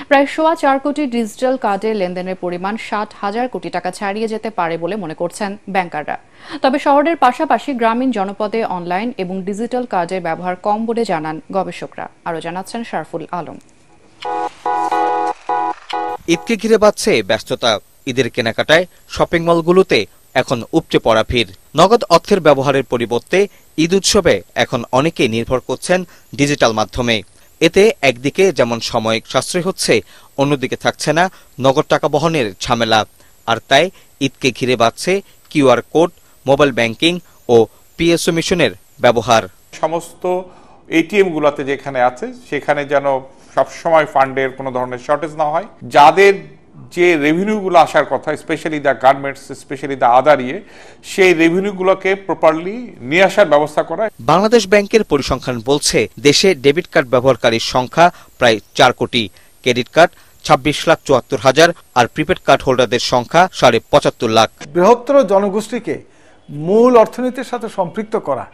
প্রায় 4.25 কোটি ডিজিটাল কার্ডে লেনদেনের পরিমাণ 60,000 কোটি টাকা ছাড়িয়ে যেতে পারে বলে মনে করছেন ব্যাংকাররা। তবে শহরের পাশাপাশি গ্রামীণ জনপদে অনলাইন এবং ডিজিটাল কার্ডের ব্যবহার কম বলে জানান গবেষকরা। আরও জানাচ্ছেন শারফুল আলম। ঈদকে ঘিরে বাড়ছে ব্যস্ততা। ঈদের কেনাকাটায় শপিং মলগুলোতে এখন উপচে পড়া ভিড়। নগদ অর্থের ব্যবহারের পরিবর্তে ঈদ উৎসবে এখন অনেকেই নির্ভর করছেন ডিজিটাল মাধ্যমে। এতে একদিকে যেমন সাময়িক সাশ্রয় হচ্ছে, অন্যদিকে থাকছে না নগদ টাকা বহনের ঝামেলা। আর তাই ঈদকে ঘিরে বাড়ছে কিউআর কোড, মোবাইল ব্যাংকিং ও পিএসও মেশিনের ব্যবহার। সমস্ত এটিএম গুলোতে যেখানে আছে সেখানে যেন সবসময় ফান্ডের কোনো ধরনের শর্টেজ না হয়। যাদের যে রেভিনিউগুলো আসার কথা, specially the garments, specially the other সেই রেভিনিউগুলোকে প্রপারলি নিয়ে আসার ব্যবস্থা করা। বাংলাদেশ ব্যাংকের পরিসংখ্যান বলছে দেশে ডেবিট কার্ড ব্যবহারকারীর সংখ্যা প্রায় 4 কোটি, ক্রেডিট কার্ড 26,74,000 আর প্রিপেড কার্ড হোল্ডারদের সংখ্যা 75 লাখ। বৃহত্তর জনগোষ্ঠীকে মূল অর্থনীতির সাথে সম্পৃক্ত করা,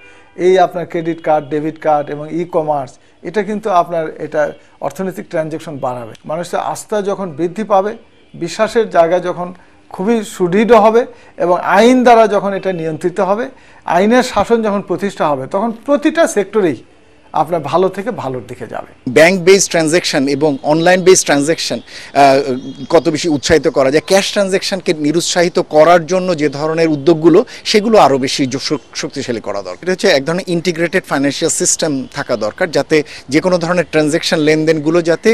এই আপনার ক্রেডিট কার্ড, ডেবিট কার্ড এবং ই কমার্স, এটা কিন্তু আপনার এটা অর্থনৈতিক ট্রানজ্যাকশন বাড়াবে। মানুষের আস্থা যখন বৃদ্ধি পাবে, বিশ্বাসের জায়গা যখন খুবই সুদৃঢ় হবে এবং আইন দ্বারা যখন এটা নিয়ন্ত্রিত হবে, আইনের শাসন যখন প্রতিষ্ঠা হবে, তখন প্রতিটা সেক্টরেই আপনার ভালো থেকে ভালোর দিকে যাবে। ব্যাংক বেসড ট্রানজ্যাকশন এবং অনলাইন বেসড ট্রানজ্যাকশন কত বেশি উৎসাহিত করা যায়, ক্যাশ ট্রানজ্যাকশনকে নিরুৎসাহিত করার জন্য যে ধরনের উদ্যোগগুলো, সেগুলো আরও বেশি শক্তিশালী করা দরকার। এটা হচ্ছে এক ধরনের ইন্টিগ্রেটেড ফাইন্যান্সিয়াল সিস্টেম থাকা দরকার, যাতে যে কোনো ধরনের ট্রানজ্যাকশন লেনদেনগুলো যাতে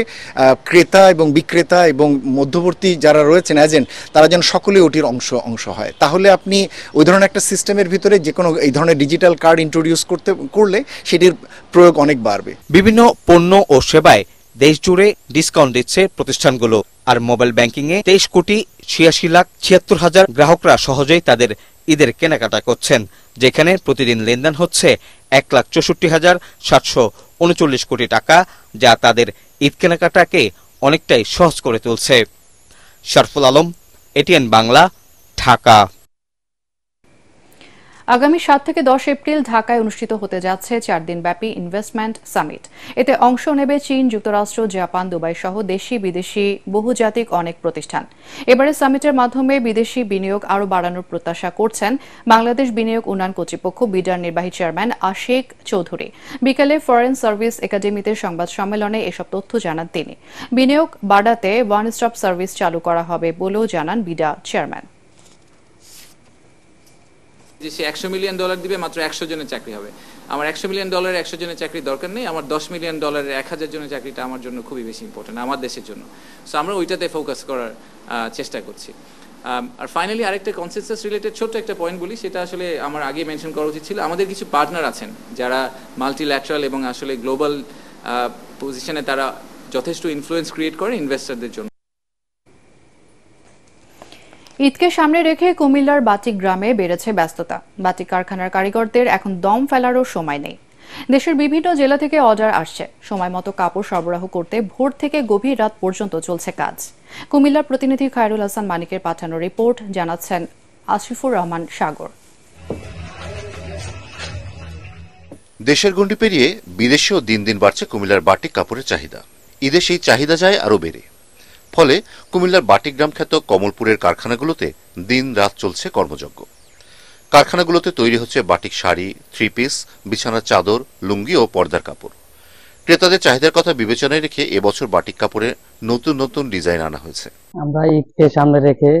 ক্রেতা এবং বিক্রেতা এবং মধ্যবর্তী যারা রয়েছেন এজেন্ট, তারা যেন সকলেই ওটির অংশ হয়। তাহলে আপনি ওই ধরনের একটা সিস্টেমের ভিতরে যে কোনো এই ধরনের ডিজিটাল কার্ড ইন্ট্রোডিউস করলে সেটির প্রয়োগ অনেক বাড়বে। বিভিন্ন পণ্য ও সেবায় দেশ জুড়ে ডিসকাউন্ট দিচ্ছে প্রতিষ্ঠানগুলো। আর মোবাইল ব্যাংকিং এ 23,86,76,000 গ্রাহকরা সহজেই তাদের ঈদের কেনাকাটা করছেন, যেখানে প্রতিদিন লেনদেন হচ্ছে 1,64,739 কোটি টাকা, যা তাদের ঈদ কেনাকাটাকে অনেকটাই সহজ করে তুলছে। শারফুল আলম, এটিএন বাংলা, ঢাকা। আগামী 7 থেকে 10 এপ্রিল ঢাকায় অনুষ্ঠিত হতে যাচ্ছে 4 দিনব্যাপী ইনভেস্টমেন্ট সামিট। এতে অংশ নেবে চীন, যুক্তরাষ্ট্র, জাপান, দুবাই সহ দেশি বিদেশি বহুজাতিক অনেক প্রতিষ্ঠান। এবারে সামিটের মাধ্যমে বিদেশি বিনিয়োগ আরও বাড়ানোর প্রত্যাশা করছেন বাংলাদেশ বিনিয়োগ উন্নয়ন কর্তৃপক্ষ বিডার নির্বাহী চেয়ারম্যান আশিক চৌধুরী। বিকেলে ফরেন সার্ভিস একাডেমিতে সংবাদ সম্মেলনে এসব তথ্য জানান তিনি। বিনিয়োগ বাড়াতে ওয়ান স্টপ সার্ভিস চালু করা হবে বলেও জানান বিডা চেয়ারম্যান। যে সে $100 মিলিয়ন দিবে, মাত্র 100 জনের চাকরি হবে। আমার $100 মিলিয়ন 100 জনের চাকরি দরকার নেই, আমার $10 মিলিয়ন 1000 জনের চাকরিটা আমার জন্য খুবই বেশি ইম্পর্টেন্ট, আমার দেশের জন্য। সো আমরা ওইটাতে ফোকাস করার চেষ্টা করছি। আর ফাইনালি আরেকটা কনসেনসাস রিলেটেড ছোট্ট একটা পয়েন্ট বলি, সেটা আসলে আমার আগে মেনশন করা উচিত ছিল। আমাদের কিছু পার্টনার আছেন যারা মাল্টিল্যাটারাল এবং আসলে গ্লোবাল পজিশনে তারা যথেষ্ট ইনফ্লুয়েন্স ক্রিয়েট করে ইনভেস্টরদের জন্য। ঈদকে সামনে রেখে কুমিল্লার বাটিক গ্রামে বেড়েছে ব্যস্ততা। বাটিক কারখানার কারিগরদের এখন দম ফেলারও সময় নেই। দেশের বিভিন্ন জেলা থেকে অর্ডার আসছে, সময় মতো কাপড় সরবরাহ করতে ভোর থেকে গভীর রাত পর্যন্ত চলছে কাজ। কুমিল্লার প্রতিনিধি খায়রুল হাসান মানিকের পাঠানো রিপোর্ট জানাচ্ছেন আসিফুর রহমান সাগর। দেশের গণ্ডি পেরিয়ে বিদেশেও দিন দিন বাড়ছে কুমিল্লার বাটিক কাপড়ের চাহিদা। ঈদে সেই চাহিদা যায় আরও বেড়ে, ফলে কুমিল্লার বাটিক গ্রাম খ্যাত কমলপুরের কারখানাগুলোতে দিন রাত চলছে কর্মযজ্ঞ। কারখানাগুলোতে তৈরি হচ্ছে বাটিক শাড়ি, 3 পিস, বিছানার চাদর, লুঙ্গি ও পর্দার কাপড়। ক্রেতাদের চাহিদার কথা বিবেচনায় রেখে এবছর বাটিক কাপড়ে নতুন নতুন ডিজাইন আনা হয়েছে। আমরা ঈদকে সামনে রেখে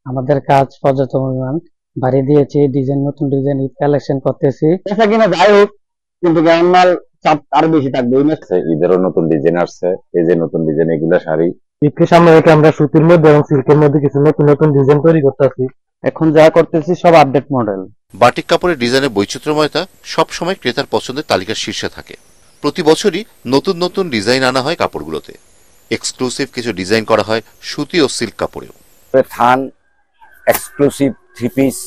আমাদের কাজ পর্যাপ্ত পরিমাণ বাড়িয়ে দিয়েছি, নতুন ডিজাইন ঈদ কালেকশন করতেছি। এটা কিনা যাই হোক, কিন্তু গ্রামাল চাপ আরো বেশি থাকবে। ঈদেরও নতুন ডিজাইন আসছে, এই যে নতুন ডিজাইন এগুলো শাড়ি। ঈদকে সামনে রেখে আমরা সুতির মধ্যে এবং সিল্কের মধ্যে কিছু নতুন নতুন ডিজাইন তৈরি করতেছি। এখন যা করতেছি সব আপডেট মডেল। বাটিক কাপড়ের ডিজাইনের বৈচিত্র্যময়তা সবসময় ক্রেতার পছন্দের তালিকার শীর্ষে থাকে। প্রতি বছরই নতুন নতুন ডিজাইন আনা হয় কাপড়গুলোতে। এক্সক্লুসিভ কিছু ডিজাইন করা হয় সুতি ও সিল্ক কাপড়েও। থান, এক্সক্লুসিভ 3 পিস,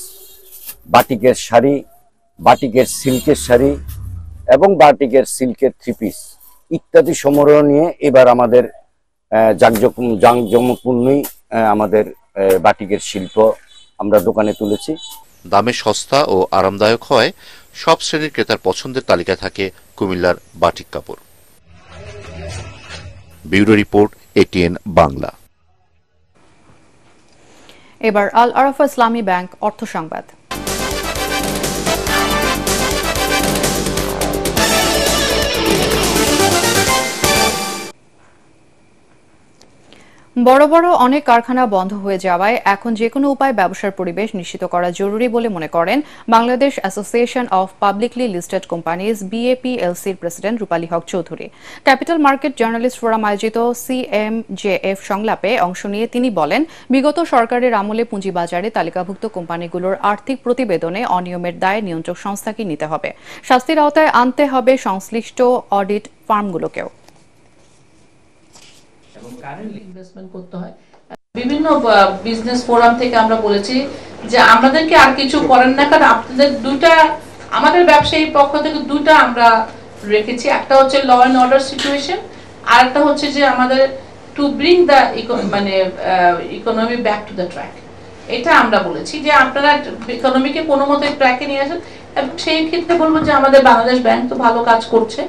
বাটিকের শাড়ি, বাটিকের সিল্কের শাড়ি এবং বাটিকের সিল্কের 3 পিস ইত্যাদি সমারোহ নিয়ে এবার আমাদের জাঁকজমকপূর্ণই আমাদের বাটিকের শিল্প আমরা দোকানে তুলেছি। দামে সস্তা ও আরামদায়ক হয় সব শ্রেণীর ক্রেতার পছন্দের তালিকায় থাকে কুমিল্লার বাটিক কাপড়। Bureau report, ATN Bangla. এবার আল আরাফা ইসলামী ব্যাংক অর্থ সংবাদ। বড় বড় অনেক কারখানা বন্ধ হয়ে যাওয়ায় এখন যে কোনো উপায়ে ব্যবসার পরিবেশ নিশ্চিত করা জরুরি বলে মনে করেন Bangladesh association of publicly listed companies BAPLC'র president Rupali Haq Chowdhury. Capital market journalist forum আয়োজিত CMJF সংলাপে অংশ নিয়ে তিনি বলেন, বিগত সরকারের আমলে পুঁজিবাজারে তালিকাভুক্ত কোম্পানিগুলোর আর্থিক প্রতিবেদনে অনিয়মের দায় নিয়ন্ত্রক সংস্থাকে নিতে হবে। শাস্তির আওতায় আনতে হবে সংশ্লিষ্ট অডিট ফার্মগুলোকেও। ইনভেস্টমেন্ট করতে হয়। বিভিন্ন বিজনেস ফোরাম থেকে আমরা বলেছি যে আমাদেরকে আর কিছু করেন না, কারণ আপনাদের আমাদের ব্যবসায়ী পক্ষ থেকে দুইটা আমরা রেখেছি। একটা হচ্ছে ল অ্যান্ড অর্ডার সিচুয়েশন, আর একটা হচ্ছে যে আমাদের to bring the economy back to the track. এটা আমরা বলেছি যে আপনারা ইকোনমিকে কোনো মতে ট্র্যাকে নিয়ে আসেন, এবং সেই ক্ষেত্রে বলবো যে আমাদের বাংলাদেশ ব্যাংক তো ভালো কাজ করছে,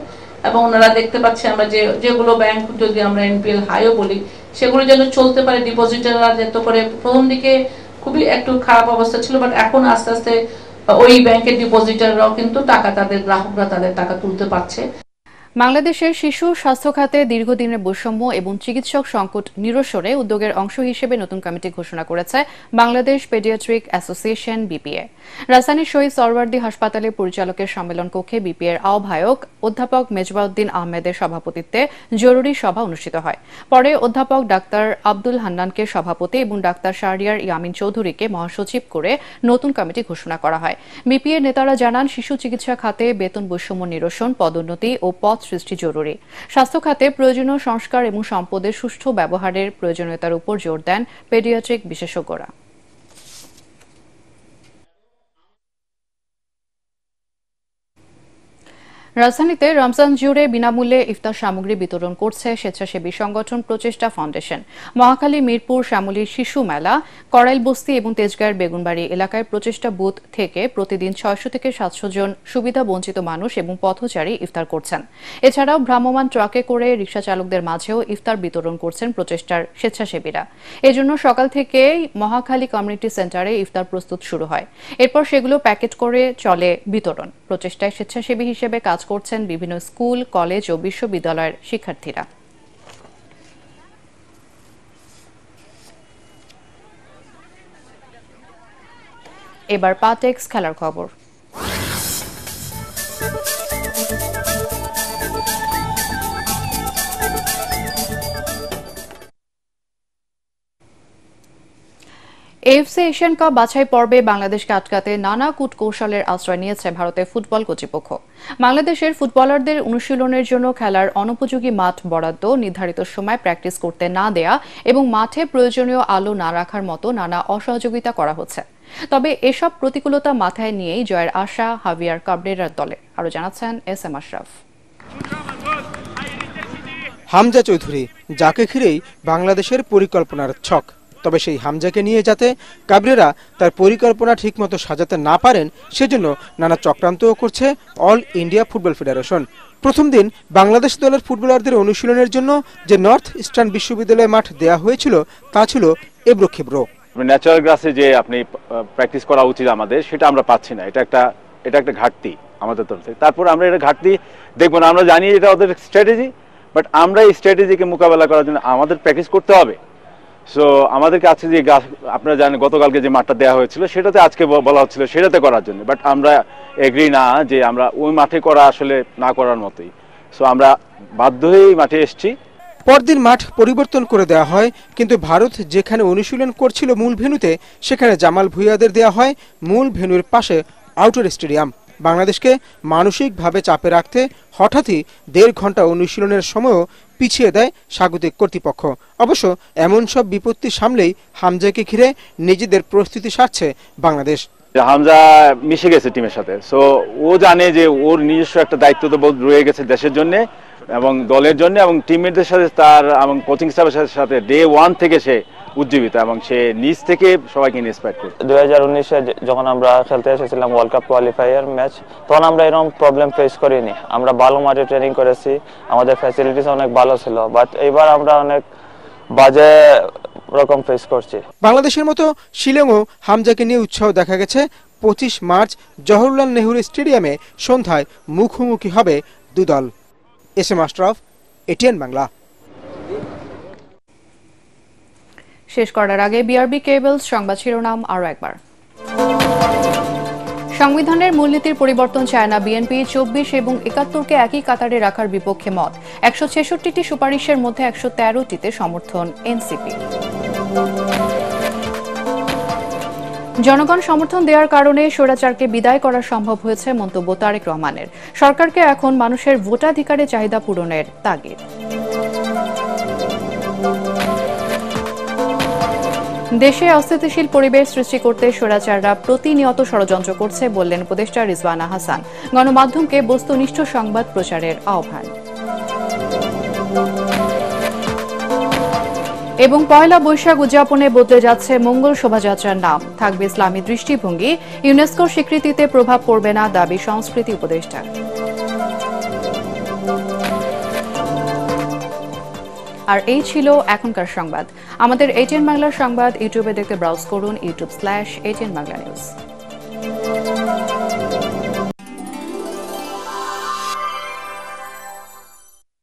এবং ওনারা দেখতে পাচ্ছি আমরা যেগুলো ব্যাংক যদি আমরা NPL হাইও বলি সেগুলো যেন চলতে পারে। ডিপোজিটাররা যেত করে প্রথম দিকে খুবই একটু খারাপ অবস্থা ছিল, বাট এখন আস্তে আস্তে ওই ব্যাংকের ডিপোজিটাররাও কিন্তু টাকা, তাদের গ্রাহকরা তাদের টাকা তুলতে পারছে। বাংলাদেশের শিশু স্বাস্থ্য খাতে দীর্ঘদিনের বৈষম্য এবং চিকিৎসক সংকট নিরসনে উদ্যোগের অংশ হিসেবে নতুন কমিটি ঘোষণা করেছে বাংলাদেশ পেডিয়াট্রিক অ্যাসোসিয়েশন BPA। রাজধানীর শহীদ সরওয়ার্দী হাসপাতালে পরিচালকের সম্মেলন কক্ষে BPA-র আহ্বায়ক অধ্যাপক মেজবাউদ্দিন আহমেদের সভাপতিত্বে জরুরি সভা অনুষ্ঠিত হয়। পরে অধ্যাপক ডাক্তার আব্দুল হান্নানকে সভাপতি এবং ডাক্তার শাহরিয়ার ইয়ামিন চৌধুরীকে মহাসচিব করে নতুন কমিটি ঘোষণা করা হয়। BPA নেতারা জানান, শিশু চিকিৎসা খাতে বেতন বৈষম্য নিরসন, পদোন্নতি ও পদ সৃষ্টি জরুরি। স্বাস্থ্য খাতে প্রয়োজনীয় সংস্কার এবং সম্পদের সুষ্ঠু ব্যবহারের প্রয়োজনীয়তার উপর জোর দেন পেডিয়াট্রিক বিশেষজ্ঞরা। রাজধানীতে রমজান জুড়ে বিনামূল্যে ইফতার সামগ্রী বিতরণ করছে স্বেচ্ছাসেবী সংগঠন প্রচেষ্টা ফাউন্ডেশন। মহাখালী, মিরপুর, শ্যামলীর শিশু মেলা, করাইলবস্তি এবং তেজগাঁয়ের বেগুনবাড়ি এলাকায় প্রচেষ্টা বুথ থেকে প্রতিদিন 600 থেকে 700 জন সুবিধা বঞ্চিত মানুষ এবং পথচারী ইফতার করছেন। এছাড়াও ভ্রাম্যমাণ ট্রাকে করে রিকশা চালকদের মাঝেও ইফতার বিতরণ করছেন প্রচেষ্টার স্বেচ্ছাসেবীরা। এজন্য সকাল থেকেই মহাখালী কমিউনিটি সেন্টারে ইফতার প্রস্তুত শুরু হয়। এরপর সেগুলো প্যাকেট করে চলে বিতরণ। প্রচেষ্টায় স্বেচ্ছাসেবী হিসেবে কাজ করছেন বিভিন্ন স্কুল, কলেজ ও বিশ্ববিদ্যালয়ের শিক্ষার্থীরা। এবার পাটেক্স খেলার খবর। এএফসি এশিয়ান কাপ বাছাই পর্বে বাংলাদেশকে আটকাতে নানা কূটকৌশলের আশ্রয় নিয়েছে ভারতের ফুটবল কর্তৃপক্ষ। বাংলাদেশের ফুটবলারদের অনুশীলনের জন্য খেলার অনুপযোগী মাঠ বরাদ্দ, নির্ধারিত সময় প্র্যাকটিস করতে না দেয়া এবং মাঠে প্রয়োজনীয় আলো না রাখার মতো নানা অসহযোগিতা করা হচ্ছে। তবে এসব প্রতিকূলতা মাথায় নিয়েই জয়ের আশা হাভিয়ার কাবরেরার দলের। আরও জানাচ্ছেন এস.এম. আশরাফ। হামজা চৌধুরী, যাকে ঘিরেই বাংলাদেশের পরিকল্পনার ছক। তবে সেই হামজাকে নিয়ে যাতে কাবরেরা তার পরিকল্পনা ঠিকমতো সাজাতে না পারেন, সেজন্য নানা চক্রান্তও করছে অল ইন্ডিয়া ফুটবল ফেডারেশন। প্রথম দিন বাংলাদেশ দলের ফুটবলারদের অনুশীলনের জন্য যে নর্থ ইস্টার্ন বিশ্ববিদ্যালয়ে মাঠ দেয়া হয়েছিল তা ছিল এবড়ো খেবড়ো। ন্যাচারাল গ্রাসে যে আপনি প্র্যাকটিস করা উচিত আমাদের, সেটা আমরা পাচ্ছি না। এটা একটা ঘাটতি আমাদের তরফ থেকে। তারপর আমরা এটা ঘাটতি দেখবো না, আমরা জানি এটা ওদের স্ট্র্যাটেজি, বাট আমরা এই স্ট্র্যাটেজিকে মোকাবেলা করার জন্য আমাদের প্র্যাকটিস করতে হবে। সো আমাদেরকে আজকে যে আপনারা জানেন গতকালকে যে মাঠটা দেওয়া হয়েছিল সেটাতে আজকে বলা হচ্ছিল সেটাতে করার জন্য, বাট আমরা এগ্রি না যে আমরা ওই মাঠে করা আসলে না করার মতোই। সো আমরা বাধ্য হয়েই মাঠে এসেছি। পরদিন মাঠ পরিবর্তন করে দেওয়া হয়, কিন্তু ভারত যেখানে অনুশীলন করছিল মূল ভেন্যুতে, সেখানে জামাল ভুঁইয়াদের দেওয়া হয় মূল ভেন্যুর পাশে আউটডোর স্টেডিয়াম। বাংলাদেশকে মানসিকভাবে চাপে রাখতে হঠাৎই 1.5 ঘন্টা অনুশীলনের সময়ও পিছিয়ে দেয় স্বাগতিক কর্তৃপক্ষ। অবশ্য এমন সব বিপত্তি সামলেই হামজাকে ঘিরে নিজেদের প্রস্তুতি সারছে বাংলাদেশ। হামজা মিশে গেছে টিমের সাথে, সো ও জানে যে ওর নিজস্ব একটা দায়িত্ব তো বোধ রয়ে গেছে দেশের জন্য এবং দলের জন্য এবং টিমমেটদের সাথে তার এবং কোচিং স্টাফের সাথে ডে 1 থেকে সে উজ্জীবিত এবং সে নিজ থেকে সবাইকে ইন্সপায়ার করে। 2019-এ যখন আমরা খেলতে এসেছিলাম ওয়ার্ল্ড কাপ কোয়ালিফায়ার ম্যাচ, তখন আমরা এরকম প্রবলেম ফেস করিনি। আমরা ভালো মাঠে ট্রেনিং করেছি, আমাদের ফ্যাসিলিটিস অনেক ভালো ছিল, বাট এবার আমরা অনেক বাজে রকম ফেস করছি। বাংলাদেশের মতো শিলংও হামজাকে নিয়ে উৎসাহ দেখা গেছে। 25 মার্চ জওহরলাল নেহরু স্টেডিয়ামে সন্ধ্যায় মুখোমুখি হবে দু দল। এস.এম. আশরাফ, এটিএন বাংলা। শেষ করার আগে বিআরবি কেবলস সংবাদ শিরোনাম আরও একবার। সংবিধানের মূলনীতির পরিবর্তন চায় না বিএনপি। 24 এবং 71-কে একই কাতারে রাখার বিপক্ষে মত। 166টি সুপারিশের মধ্যে 113টিতে সমর্থন এনসিপি। জনগণ সমর্থন দেওয়ার কারণে স্বৈরাচারকে বিদায় করা সম্ভব হয়েছে, মন্তব্য তারেক রহমানের। সরকারকে এখন মানুষের ভোটাধিকারের চাহিদা পূরণের তাগিদ। দেশে অস্থিতিশীল পরিবেশ সৃষ্টি করতে স্বৈরাচাররা প্রতিনিয়ত ষড়যন্ত্র করছে, বললেন উপদেষ্টা রিজওয়ানা হাসান। গণমাধ্যমকে বস্তুনিষ্ঠ সংবাদ প্রচারের আহ্বান। এবং পয়লা বৈশাখ উদযাপনে বদলে যাচ্ছে মঙ্গল শোভাযাত্রার নাম। থাকবে ইসলামী দৃষ্টিভঙ্গি। ইউনেস্কোর স্বীকৃতিতে প্রভাব পড়বে না, দাবি সংস্কৃতি উপদেষ্টা। আর এই ছিল এখনকার সংবাদ। আমাদের এটিএন বাংলার সংবাদ ইউটিউবে দেখতে ব্রাউজ করুন youtube/ATN Bangla News।